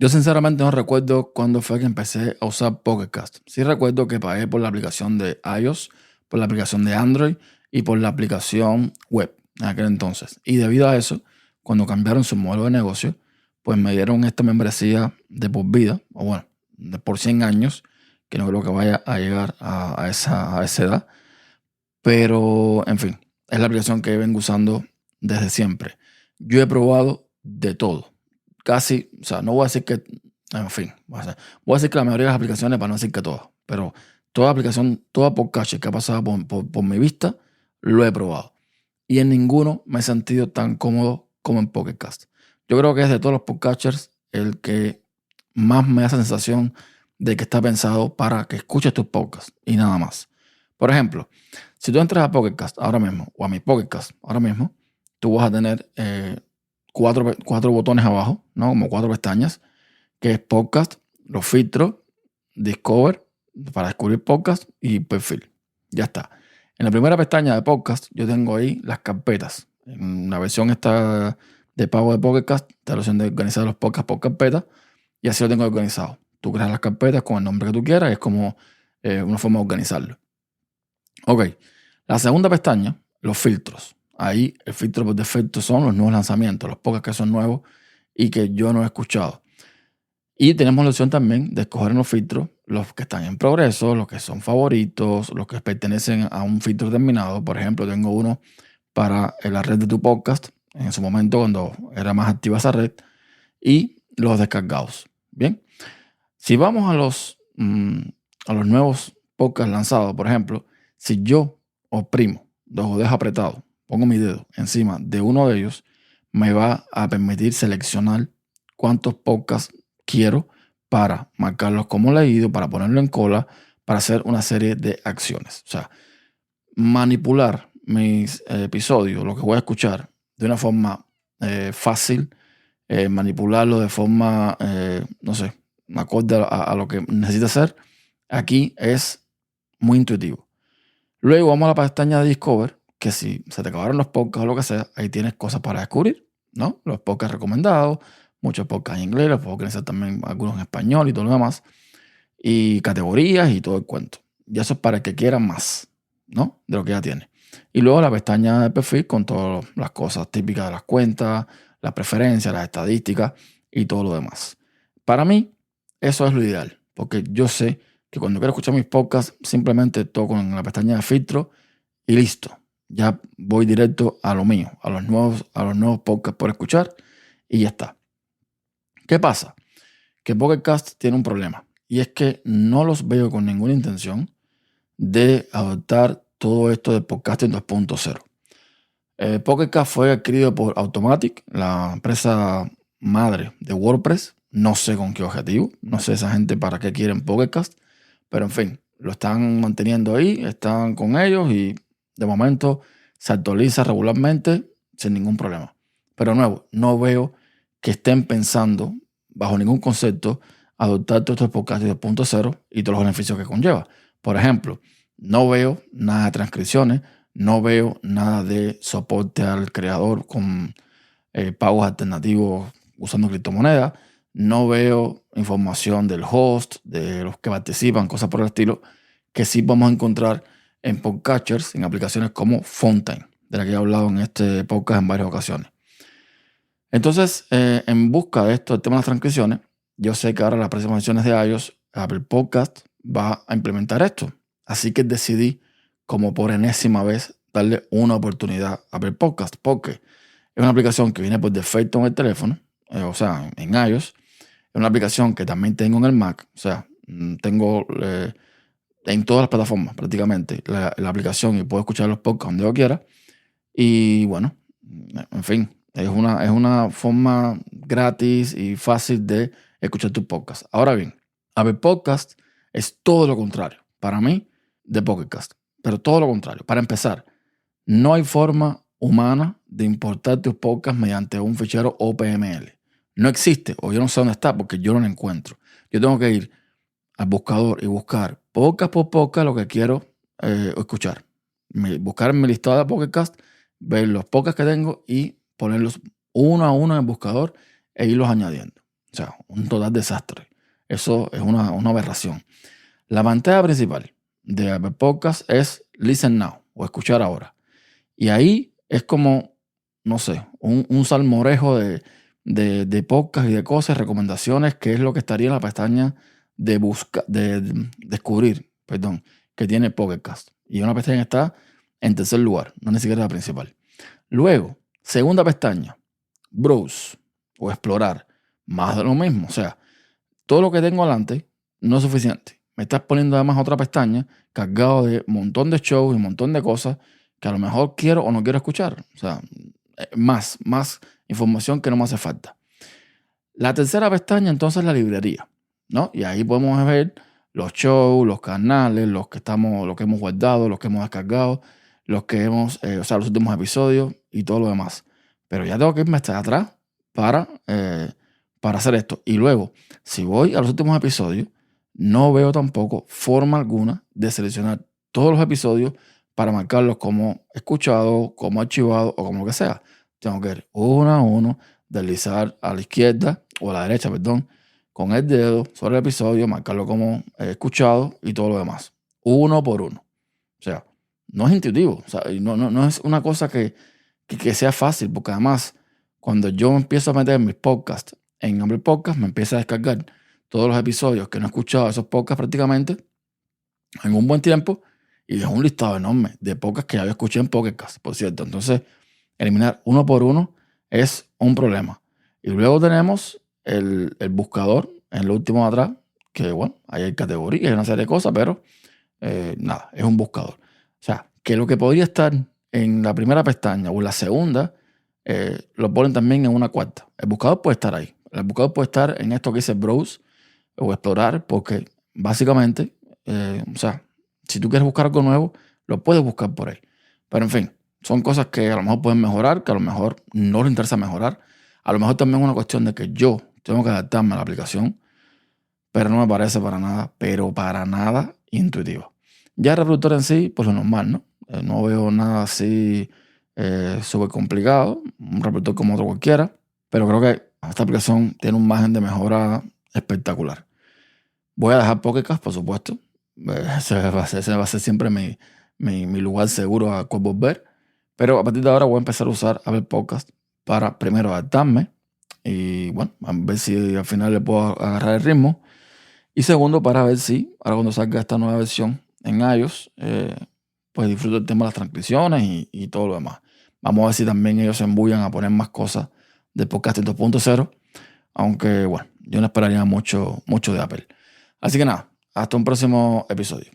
Yo sinceramente no recuerdo cuándo fue que empecé a usar Pocket Cast. Sí recuerdo que pagué por la aplicación de iOS, por la aplicación de Android y por la aplicación web en aquel entonces. Y debido a eso, cuando cambiaron su modelo de negocio, pues me dieron esta membresía de por vida, o bueno, de por 100 años, que no creo que vaya a llegar a esa edad. Pero, en fin, es la aplicación que vengo usando desde siempre. Yo he probado de todo. Casi, o sea, no voy a decir que, en fin, voy a decir que la mayoría de las aplicaciones, para no decir que todas, pero toda aplicación, toda podcast que ha pasado por mi vista, lo he probado. Y en ninguno me he sentido tan cómodo como en Pocket Cast. Yo creo que es de todos los podcasters el que más me da esa sensación de que está pensado para que escuches tus podcasts y nada más. Por ejemplo, si tú entras a Pocket Cast ahora mismo o a mi Pocket Cast ahora mismo, tú vas a tener cuatro botones abajo, ¿no? Como cuatro pestañas, que es Podcast, los filtros, Discover, para descubrir podcast y perfil. Ya está. En la primera pestaña de podcast yo tengo ahí las carpetas. En la versión esta de pago de Pocket Cast está la opción de organizar los podcasts por carpetas y así lo tengo organizado. Tú creas las carpetas con el nombre que tú quieras y es como una forma de organizarlo. Ok, la segunda pestaña, los filtros. Ahí el filtro por defecto son los nuevos lanzamientos, los podcasts que son nuevos y que yo no he escuchado. Y tenemos la opción también de escoger en los filtros los que están en progreso, los que son favoritos, los que pertenecen a un filtro determinado. Por ejemplo, tengo uno para la red de tu podcast, en su momento cuando era más activa esa red, y los descargados. Bien, si vamos a los nuevos podcasts lanzados, por ejemplo, si yo oprimo, lo dejo apretado, pongo mi dedo encima de uno de ellos, me va a permitir seleccionar cuántos podcasts quiero para marcarlos como leído, para ponerlo en cola, para hacer una serie de acciones. O sea, manipular mis episodios, lo que voy a escuchar, de una forma fácil, manipularlo de forma, no sé, acorde a lo que necesita hacer, aquí es muy intuitivo. Luego vamos a la pestaña de Discover, que si se te acabaron los podcasts o lo que sea, ahí tienes cosas para descubrir, ¿no? Los podcasts recomendados, muchos podcasts en inglés, los puedo organizar también algunos en español y todo lo demás, y categorías y todo el cuento. Y eso es para el que quiera más, ¿no? De lo que ya tiene. Y luego la pestaña de perfil con todas las cosas típicas de las cuentas, las preferencias, las estadísticas y todo lo demás. Para mí, eso es lo ideal, porque yo sé que cuando quiero escuchar mis podcasts, simplemente toco en la pestaña de filtro y listo. Ya voy directo a lo mío, a los nuevos podcasts por escuchar y ya está. ¿Qué pasa? Que Pocket Cast tiene un problema y es que no los veo con ninguna intención de adoptar todo esto de podcasting 2.0. Pocket Cast fue adquirido por Automatic, la empresa madre de WordPress. No sé con qué objetivo, no sé esa gente para qué quieren Pocket Cast, pero en fin, lo están manteniendo ahí, están con ellos y de momento se actualiza regularmente sin ningún problema. Pero nuevo, no veo que estén pensando bajo ningún concepto adoptar todos estos podcasts 2.0 y todos los beneficios que conlleva. Por ejemplo, no veo nada de transcripciones, no veo nada de soporte al creador con pagos alternativos usando criptomonedas. No veo información del host, de los que participan, cosas por el estilo, que sí vamos a encontrar en podcatchers, en aplicaciones como Fountain, de la que he hablado en este podcast en varias ocasiones. Entonces, en busca de esto, el tema de las transcripciones, yo sé que ahora las próximas versiones de iOS, Apple Podcast va a implementar esto. Así que decidí, como por enésima vez, darle una oportunidad a Apple Podcast, porque es una aplicación que viene por defecto en el teléfono, o sea, en iOS. Es una aplicación que también tengo en el Mac, o sea, tengo en todas las plataformas prácticamente la aplicación y puedo escuchar los podcasts donde yo quiera. Y bueno, en fin, es una forma gratis y fácil de escuchar tu podcast. Ahora bien, Apple Podcast es todo lo contrario para mí de Pocket Cast, pero todo lo contrario. Para empezar, no hay forma humana de importar tus podcasts mediante un fichero OPML. No existe, o yo no sé dónde está porque yo no lo encuentro. Yo tengo que ir al buscador y buscar podcast por podcast lo que quiero escuchar. Buscar en mi listado de podcast, ver los podcasts que tengo y ponerlos uno a uno en el buscador e irlos añadiendo. O sea, un total desastre. Eso es una aberración. La pantalla principal de Apple Podcast es Listen Now o escuchar ahora. Y ahí es como, no sé, un salmorejo de podcast y de cosas, recomendaciones, que es lo que estaría en la pestaña de descubrir, perdón, que tiene Pocket Cast. Y una pestaña está en tercer lugar, no ni siquiera la principal. Luego, segunda pestaña, Browse o explorar. Más de lo mismo. O sea, todo lo que tengo adelante no es suficiente. Me estás poniendo además otra pestaña cargado de un montón de shows y un montón de cosas que a lo mejor quiero o no quiero escuchar. O sea, más información que no me hace falta. La tercera pestaña entonces es la librería, ¿no? Y ahí podemos ver los shows, los canales, los que hemos guardado, los que hemos descargado, los que hemos, los últimos episodios y todo lo demás. Pero ya tengo que irme hasta atrás para hacer esto. Y luego, si voy a los últimos episodios, no veo tampoco forma alguna de seleccionar todos los episodios para marcarlos como escuchado, como archivado o como lo que sea. Tengo que ir uno a uno, deslizar a la izquierda o a la derecha, perdón, con el dedo sobre el episodio, marcarlo como escuchado y todo lo demás. Uno por uno. O sea, no es intuitivo. O sea, no es una cosa que sea fácil, porque además, cuando yo empiezo a meter mis podcasts en Apple Podcast, me empieza a descargar todos los episodios que no he escuchado, esos podcasts prácticamente, en un buen tiempo, y es un listado enorme de podcasts que ya yo escuché en Pocket Cast, por cierto. Entonces, eliminar uno por uno es un problema. Y luego tenemos el buscador en lo último de atrás, que bueno, ahí hay categorías, hay una serie de cosas, pero nada, es un buscador. O sea, que lo que podría estar en la primera pestaña o en la segunda, lo ponen también en una cuarta. El buscador puede estar ahí. El buscador puede estar en esto que dice browse o explorar, porque básicamente, o sea, si tú quieres buscar algo nuevo, lo puedes buscar por ahí. Pero en fin, son cosas que a lo mejor pueden mejorar, que a lo mejor no les interesa mejorar. A lo mejor también es una cuestión de que yo tengo que adaptarme a la aplicación, pero no me parece para nada, pero para nada intuitivo. Ya el reproductor en sí, pues lo normal, ¿no? No veo nada así súper complicado, un reproductor como otro cualquiera, pero creo que esta aplicación tiene un margen de mejora espectacular. Voy a dejar Pocket Cast, por supuesto. Ese va a ser siempre mi lugar seguro a cual volver. Pero a partir de ahora voy a empezar a usar Apple Podcast para primero adaptarme y bueno, a ver si al final le puedo agarrar el ritmo. Y segundo, para ver si ahora cuando salga esta nueva versión en iOS, pues disfruto el tema de las transcripciones y todo lo demás. Vamos a ver si también ellos se embullan a poner más cosas de Podcasting 2.0. Aunque bueno, yo no esperaría mucho de Apple. Así que nada, hasta un próximo episodio.